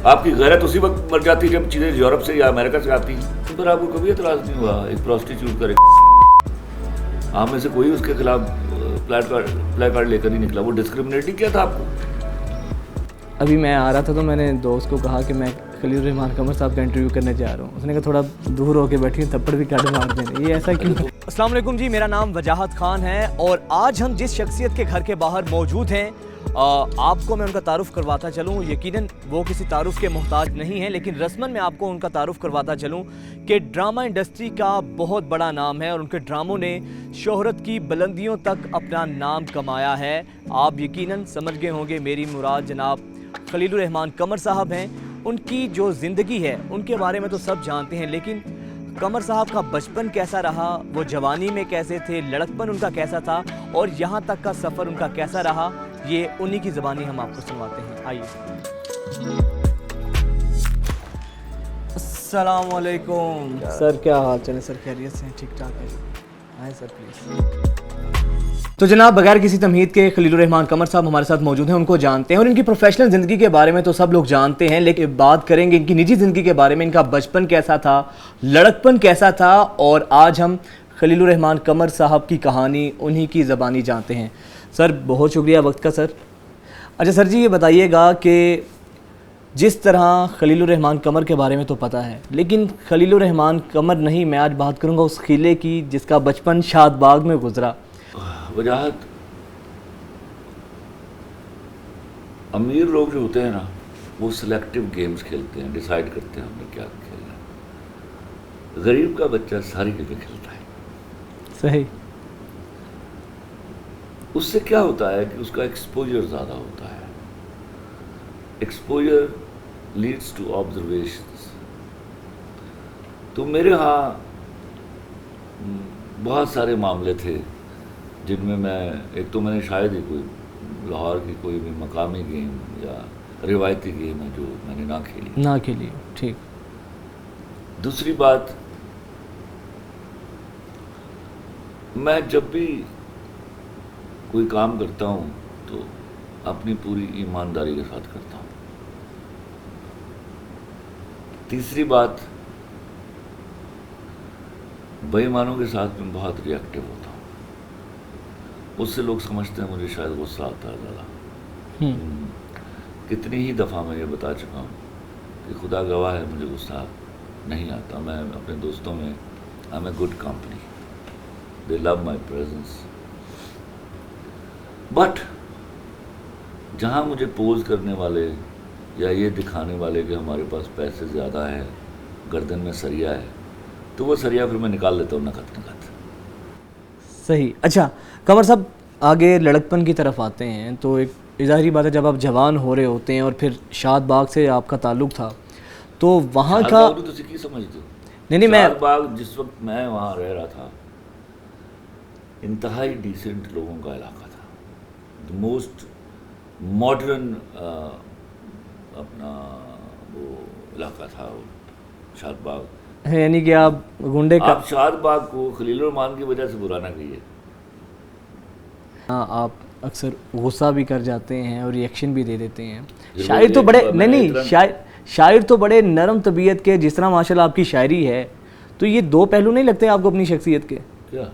آپ کی غیرت اسی وقت مر جاتی ہے جب چیزیں یورپ سے یا امریکہ سے آتی ہیں. اس پر آپ کو کبھی اعتراض نہیں ہوا ایک پروسٹیچیوٹ کرے؟ آپ میں سے کوئی اس کے خلاف پلے کارڈ لے کر نہیں نکلا. وہ ڈسکرمنیٹنگ کیا تھا آپ کو؟ ابھی میں آ رہا تھا تو میں نے دوست کو کہا کہ میں خلیل الرحمان قمر صاحب کا انٹرویو کرنے جا رہا ہوں. اس نے کہا تھوڑا دور ہو کے بیٹھی تھپڑ بھی کاٹ مار دیں. یہ ایسا کیوں؟ السلام علیکم جی، میرا نام وجاہت خان ہے اور آج ہم جس شخصیت کے گھر کے باہر موجود ہیں آپ کو میں ان کا تعارف کرواتا چلوں. یقیناً وہ کسی تعارف کے محتاج نہیں ہیں، لیکن رسماً میں آپ کو ان کا تعارف کرواتا چلوں کہ ڈرامہ انڈسٹری کا بہت بڑا نام ہے اور ان کے ڈراموں نے شہرت کی بلندیوں تک اپنا نام کمایا ہے. آپ یقیناً سمجھ گئے ہوں گے میری مراد جناب خلیل الرحمان قمر صاحب ہیں. ان کی جو زندگی ہے ان کے بارے میں تو سب جانتے ہیں، لیکن قمر صاحب کا بچپن کیسا رہا، وہ جوانی میں کیسے تھے، لڑکپن ان کا کیسا تھا اور یہاں تک کا سفر ان کا کیسا رہا، یہ انہی کی زبانی ہم آپ کو سنواتے ہیں. آئیے. السلام علیکم سر، کیا حال چلے سر؟ خیریت سے ہیں؟ ٹھیک ٹھاک ہے؟ آئیں سر پلیز. تو جناب بغیر کسی تمہید کے خلیل الرحمان قمر صاحب ہمارے ساتھ موجود ہیں. ان کو جانتے ہیں اور ان کی پروفیشنل زندگی کے بارے میں تو سب لوگ جانتے ہیں، لیکن بات کریں گے ان کی نجی زندگی کے بارے میں. ان کا بچپن کیسا تھا، لڑکپن کیسا تھا، اور آج ہم خلیل الرحمان قمر صاحب کی کہانی انہی کی زبانی جانتے ہیں. سر بہت شکریہ وقت کا. سر اچھا سر جی، یہ بتائیے گا کہ جس طرح خلیل الرحمان قمر کے بارے میں تو پتہ ہے، لیکن خلیل الرحمان قمر نہیں، میں آج بات کروں گا اس قلعے کی جس کا بچپن شاد باغ میں گزرا. وجاہت، امیر لوگ جو ہوتے ہیں نا وہ سلیکٹیو گیمز کھیلتے ہیں، ڈیسائیڈ کرتے ہیں ہم نے کیا کھیلنا ہے. غریب کا بچہ ساری جگہ کھیلتا ہے. صحیح. اس سے کیا ہوتا ہے کہ اس کا ایکسپوجر زیادہ ہوتا ہے. Exposure leads to observations. تو میرے ہاں بہت سارے معاملے تھے جن میں ایک تو میں نے شاید ہی کوئی لاہور کی کوئی بھی مقامی گیم یا روایتی گیم ہے جو میں نے نہ کھیلی. ٹھیک. دوسری بات، میں جب بھی کوئی کام کرتا ہوں تو اپنی پوری ایمانداری کے ساتھ کرتا ہوں. تیسری بات، بے ایمانوں کے ساتھ میں بہت ری ایکٹیو ہوتا ہوں. اس سے لوگ سمجھتے ہیں مجھے شاید غصہ آتا ہے زیادہ. کتنی ہی دفعہ میں یہ بتا چکا ہوں کہ خدا گواہ ہے مجھے غصہ نہیں آتا. میں اپنے دوستوں میں I am a good company, they love my presence. But جہاں مجھے پوز کرنے والے یا یہ دکھانے والے کہ ہمارے پاس پیسے زیادہ ہیں، گردن میں سریا ہے، تو وہ سریا پھر میں نکال لیتا ہوں نقد. صحیح. اچھا قمر صاحب، آگے لڑکپن کی طرف آتے ہیں تو ایک ظاہری بات ہے جب آپ جوان ہو رہے ہوتے ہیں اور پھر شاد باغ سے آپ کا تعلق تھا تو وہاں کا کی سمجھتے ہو؟ نہیں میں شاد باغ جس وقت میں وہاں رہ رہا تھا انتہائی ڈیسنٹ لوگوں کا علاقہ تھا. دی موسٹ ماڈرن اپنا وہ علاقہ تھا شاد باغ. یعنی کہ آپ گنڈے کا آپ شاد باغ کو خلیل الرحمان کی وجہ سے برا نہ کہیے. ہاں، آپ اکثر غصہ بھی کر جاتے ہیں اور ریئیکشن بھی دے دیتے ہیں. شاعر تو بڑے شاعر تو بڑے نرم طبیعت کے، جس طرح ماشاء اللہ آپ کی شاعری ہے، تو یہ دو پہلو نہیں لگتے آپ کو اپنی شخصیت کے؟ کیا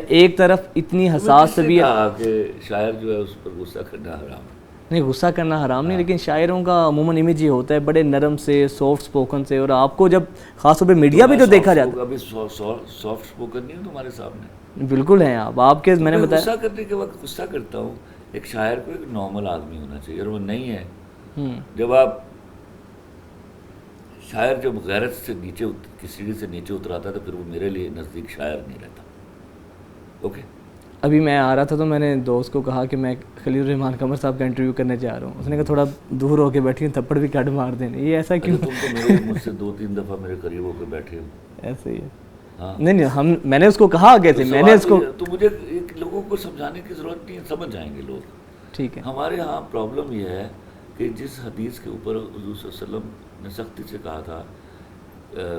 ایک طرف اتنی حساس طبیعت کہ شاعر جو ہے اس پر غصہ کرنا حرام ہے. نہیں، غصہ کرنا حرام نہیں، لیکن شاعروں کا عموماً امیج یہ ہوتا ہے بڑے نرم سے، سافٹ سپوکن سے، اور آپ کو جب خاص طور پہ میڈیا بھی تو دیکھا جاتا ہے. ابھی سافٹ سپوکن نہیں ہوں تمہارے سامنے. بالکل ہیں آپ کے. میں نے بتایا غصہ کرنے کے وقت غصہ کرتا ہوں. ایک شاعر کو ایک نارمل آدمی ہونا چاہیے، اور وہ نہیں ہے. جب آپ شاعر جب غیرت سے نیچے کی سیڑھی سے نیچے اتراتا ہے تو پھر وہ میرے لیے نزدیک شاعر نہیں رہتا. اوکے. ابھی میں آ رہا تھا تو میں نے دوست کو کہا کہ میں خلیل الرحمان قمر صاحب کا انٹرویو کرنے جا رہا ہوں. اس نے کہا تھوڑا دور ہو کے بیٹھی تھپڑ بھی کاٹ مار دیں. یہ ایسا کیوں؟ تم تو مجھ سے 2-3 دفعہ میرے قریب ہو کے بیٹھے ہو. ایسے ہی ہے. نہیں میں نے اس کو کہا آگے سے، میں نے اس کو تو مجھے ایک لوگوں کو سمجھانے کی ضرورت نہیں ہے، سمجھ جائیں گے لوگ. ٹھیک ہے. ہمارے ہاں پرابلم یہ ہے کہ جس حدیث کے اوپر حضور صلی اللہ علیہ وسلم نے سختی سے کہا تھا،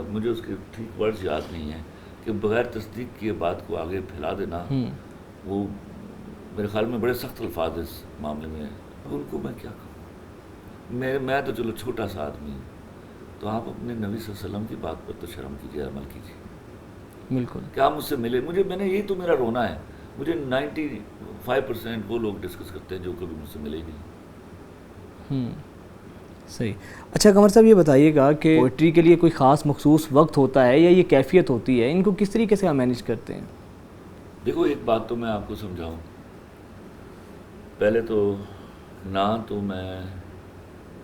مجھے اس کے ٹھیک ورڈز یاد نہیں ہیں، کہ بغیر تصدیق کیے بات کو آگے پھیلا دینا، وہ میرے خیال میں بڑے سخت الفاظ اس معاملے میں. ان کو میں کیا کہوں؟ میں تو چلو چھوٹا سا آدمی ہوں، تو آپ اپنے نبی صلی اللہ علیہ وسلم کی بات پر تو شرم کیجیے، عمل کیجیے. بالکل. کیا مجھ سے ملے، میں نے یہی تو میرا رونا ہے. مجھے 95% وہ لوگ ڈسکس کرتے ہیں جو کبھی مجھ سے ملے ہی نہیں. صحیح. اچھا قمر صاحب یہ بتائیے گا کہ پوئٹری کے لیے کوئی خاص مخصوص وقت ہوتا ہے یا یہ کیفیت ہوتی ہے، ان کو کس طریقے سے آپ مینیج کرتے ہیں؟ دیکھو ایک بات تو میں آپ کو سمجھاؤں، پہلے تو نہ تو میں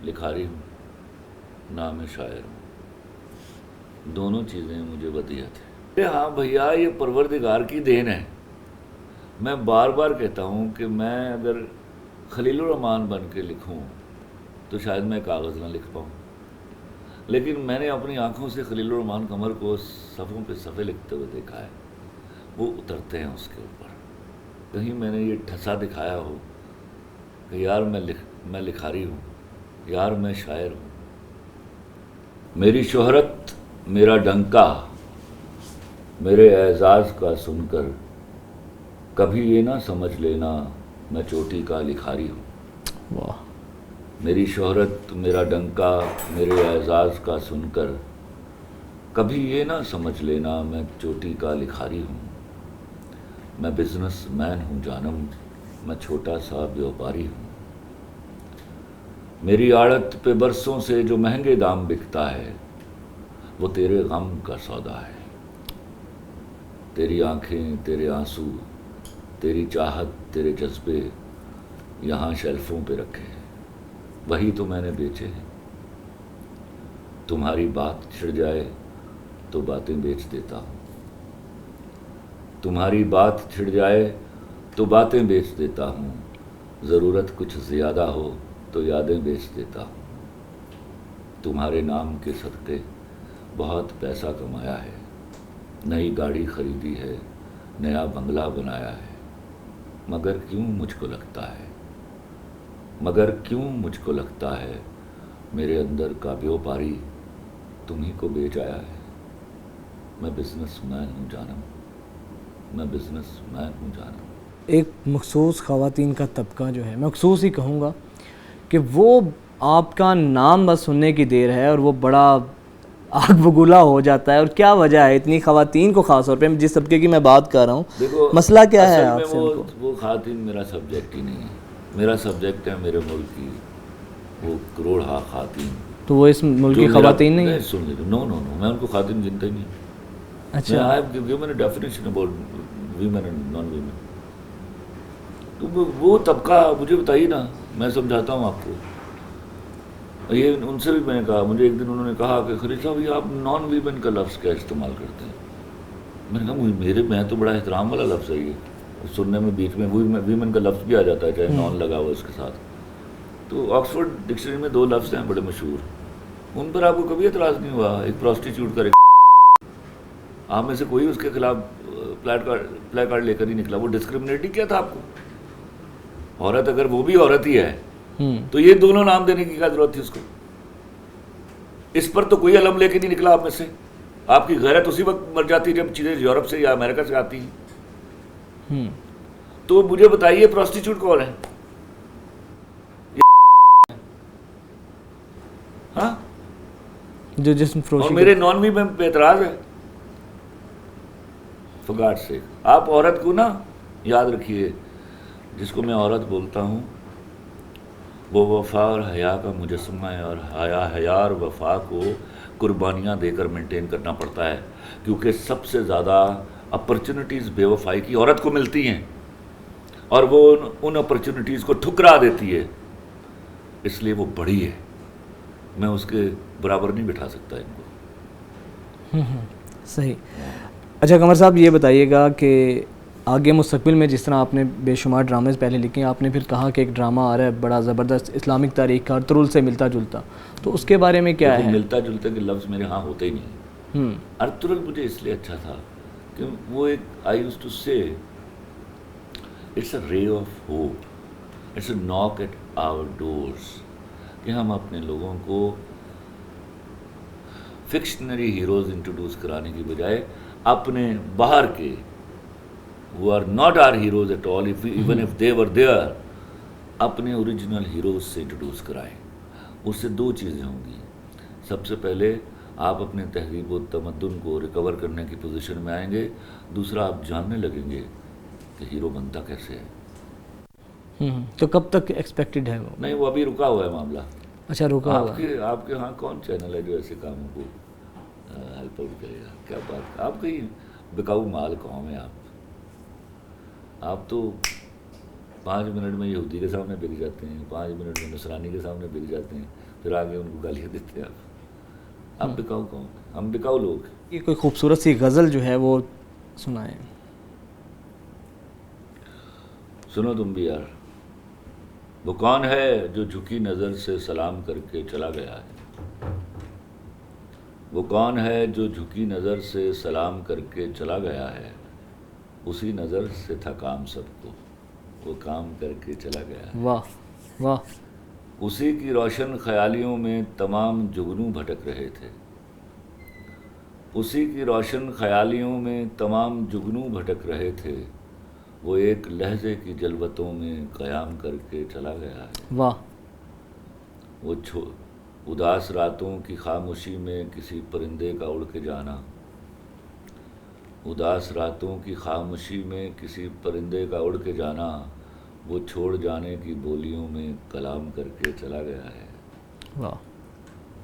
لکھاری ہوں نہ میں شاعر ہوں، دونوں چیزیں مجھے ودیعت ہیں. ہاں بھیا یہ پروردگار کی دین ہے. میں بار بار کہتا ہوں کہ میں اگر خلیل الرحمن بن کے لکھوں تو شاید میں کاغذ نہ لکھ پاؤں، لیکن میں نے اپنی آنکھوں سے خلیل الرحمن قمر کو صفوں پہ صفحے لکھتے ہوئے دیکھا ہے. وہ اترتے ہیں اس کے اوپر. کہیں میں نے یہ ٹھسا دکھایا ہو کہ یار میں لکھاری ہوں، یار میں شاعر ہوں. میری شہرت میرا ڈنکا میرے اعزاز کا سن کر کبھی یہ نہ سمجھ لینا میں چوٹی کا لکھاری ہوں. واہ. میری شہرت میرا ڈنکا میرے اعزاز کا سن کر کبھی یہ نہ سمجھ لینا میں چوٹی کا لکھاری ہوں. میں بزنس مین ہوں جانم، میں چھوٹا سا بیوپاری ہوں. میری آڑت پہ برسوں سے جو مہنگے دام بکتا ہے وہ تیرے غم کا سودا ہے. تیری آنکھیں، تیرے آنسو، تیری چاہت، تیرے جذبے یہاں شیلفوں پہ رکھے ہیں، وہی تو میں نے بیچے ہیں. تمہاری بات چھڑ جائے تو باتیں بیچ دیتا ہوں، تمہاری بات چھڑ جائے تو باتیں بیچ دیتا ہوں. ضرورت کچھ زیادہ ہو تو یادیں بیچ دیتا ہوں. تمہارے نام کے صدقے بہت پیسہ کمایا ہے، نئی گاڑی خریدی ہے، نیا بنگلہ بنایا ہے. مگر کیوں مجھ کو لگتا ہے میرے اندر کا بیوپاری تمہیں کو بیچ آیا ہے. میں بزنس مین ہوں جانم، میں بزنس مین ہوں جانم. ایک مخصوص خواتین کا طبقہ جو ہے، مخصوص ہی کہوں گا، کہ وہ آپ کا نام بس سننے کی دیر ہے اور وہ بڑا آگ بگولا ہو جاتا ہے. اور کیا وجہ ہے اتنی خواتین کو، خاص طور پہ جس طبقے کی میں بات کر رہا ہوں، مسئلہ کیا ہے آپ سے؟ وہ خواتین میرا سبجیکٹ ہی نہیں ہے. میرا سبجیکٹ ہے میرے ملک کی وہ کروڑ ہا خواتین. تو وہ اس ملک کی خواتین نہیں ہیں؟ سن لیجیے، نو میں ان کو خواتین گنتا ہی نہیں. اچھا. میں نے definition about women and non women. تو وہ طبقہ مجھے بتائیے نا، میں سمجھاتا ہوں آپ کو. یہ ان سے بھی میں نے کہا، مجھے ایک دن انہوں نے کہا کہ خلیل صاحب یہ آپ نان ویمن کا لفظ کیا استعمال کرتے ہیں؟ میں نے کہا میں تو بڑا احترام والا لفظ ہے یہ، سننے میں بیچ میں ویمن کا لفظ بھی آ جاتا ہے چاہے نان لگا ہوا اس کے ساتھ. تو آکسفورڈ ڈکشنری میں 2 لفظ ہیں بڑے مشہور، ان پر آپ کو کبھی اعتراض نہیں ہوا؟ ایک پروسٹیچیوٹ کا، آپ میں سے کوئی اس کے خلاف پلے کارڈ لے کر ہی نکلا. وہ ڈسکرمنیٹ ہی کیا تھا آپ کو؟ عورت اگر وہ بھی عورت ہی ہے تو یہ دونوں نام دینے کی کیا ضرورت تھی اس کو؟ اس پر تو کوئی علم لے کے نہیں نکلا آپ میں سے. آپ کی غیرت اسی وقت مر جاتی جب چیزیں یورپ سے یا امریکہ سے آتی ہیں. تو مجھے بتائیے پروسٹیچیوٹ کون ہے؟ ہاں، جو جسم فروشی. اور میرے نان وی میں بے اعتراض ہے. فار گاڈ سیک، آپ عورت کو نا یاد رکھیے، جس کو میں عورت بولتا ہوں وہ وفا اور حیا کا مجسمہ ہے، اور حیا اور وفا کو قربانیاں دے کر مینٹین کرنا پڑتا ہے، کیونکہ سب سے زیادہ اپرچونٹیز بے وفائی کی عورت کو ملتی ہیں اور وہ ان اپرچونٹیز کو ٹھکرا دیتی ہے، اس لیے وہ بڑی ہے. میں اس کے برابر نہیں بٹھا سکتا ان کو. صحیح. اچھا قمر صاحب یہ بتائیے گا کہ آگے مستقبل میں جس طرح آپ نے بے شمار ڈرامز پہلے لکھے ہیں، آپ نے پھر کہا کہ ایک ڈرامہ آ رہا ہے بڑا زبردست اسلامک تاریخ کا، ارطغرل سے ملتا جلتا، تو اس کے بارے میں کیا ہے؟ ملتا جلتا کے لفظ میرے ہاں ہوتے ہی نہیں. ارطغرل مجھے اس لیے اچھا تھا کہ وہ ایک آئی یوزڈ ٹو سے اٹس اے رے آف ہوپ، اٹس اے ناک ایٹ آور ڈورس، کہ ہم اپنے لوگوں کو فکشنری ہیروز انٹروڈیوس کرانے کی بجائے اپنے باہر کے who are not our heroes at all, even if they were there, اپنے اوریجنل ہیروز سے انٹروڈیوس کرائیں. اس سے دو چیزیں ہوں گی. سب سے پہلے آپ اپنے تہذیب و تمدن کو ریکور کرنے کی پوزیشن میں آئیں گے. دوسرا آپ جاننے لگیں گے کہ ہیرو بنتا کیسے ہے. تو کب تک ایکسپیکٹڈ ہے وہ؟ نہیں، وہ ابھی رکا ہوا ہے معاملہ. اچھا رکا ہوا ہے. آپ کے ہاں کون چینل ہے جو ایسے کاموں کو ہیلپ آؤٹ کرے گا؟ کیا بات، آپ کہیں بکاؤ مال قوم ہے. آپ تو 5 منٹ میں یہودی کے سامنے بک جاتے ہیں، 5 منٹ میں نصرانی کے سامنے بک جاتے ہیں، پھر آگے ان کو گالیاں دیتے ہیں. آپ بکاؤ قوم، ہم بکاؤ لوگ. یہ کوئی خوبصورت سی غزل جو ہے وہ سنائیں. سنو تم بھی یار. وہ کون ہے جو جھکی نظر سے سلام کر کے چلا گیا ہے؟ وہ کون ہے جو جھکی نظر سے سلام کر کے چلا گیا ہے؟ اسی نظر سے تھا کام سب کو، وہ کام کر کے چلا گیا ہے. واہ واہ. اسی کی روشن خیالیوں میں تمام جگنو بھٹک رہے تھے. اسی کی روشن خیالیوں میں تمام جگنو بھٹک رہے تھے. وہ ایک لہجے کی جلوتوں میں قیام کر کے چلا گیا ہے. واہ. وہ اداس راتوں کی خاموشی میں کسی پرندے کا اڑ کے جانا. اداس راتوں کی خاموشی میں کسی پرندے کا اڑ کے جانا. وہ چھوڑ جانے کی بولیوں میں کلام کر کے چلا گیا ہے. واہ.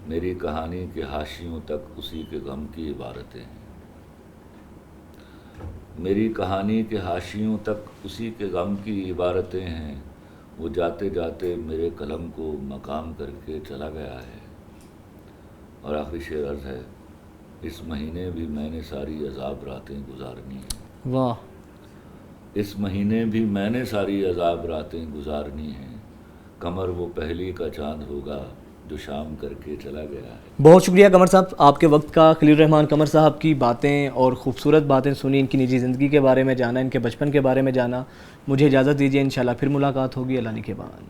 میری کہانی کے حاشیوں تک اسی کے غم کی عبارتیں ہیں. میری کہانی کے حاشیوں تک اسی کے غم کی عبارتیں ہیں. وہ جاتے جاتے میرے قلم کو مقام کر کے چلا گیا ہے. اور آخری شعر عرض ہے: اس مہینے بھی میں نے ساری عذاب راتیں گزارنی ہیں. واہ. اس مہینے بھی میں نے ساری عذاب راتیں گزارنی ہیں. قمر وہ پہلی کا چاند ہوگا جو شام کر کے چلا گیا ہے. بہت شکریہ قمر صاحب آپ کے وقت کا. خلیل الرحمان قمر صاحب کی باتیں اور خوبصورت باتیں سنی، ان کی نجی زندگی کے بارے میں جانا، ان کے بچپن کے بارے میں جانا. مجھے اجازت دیجیے، انشاءاللہ پھر ملاقات ہوگی. اللہ نے کے بعد.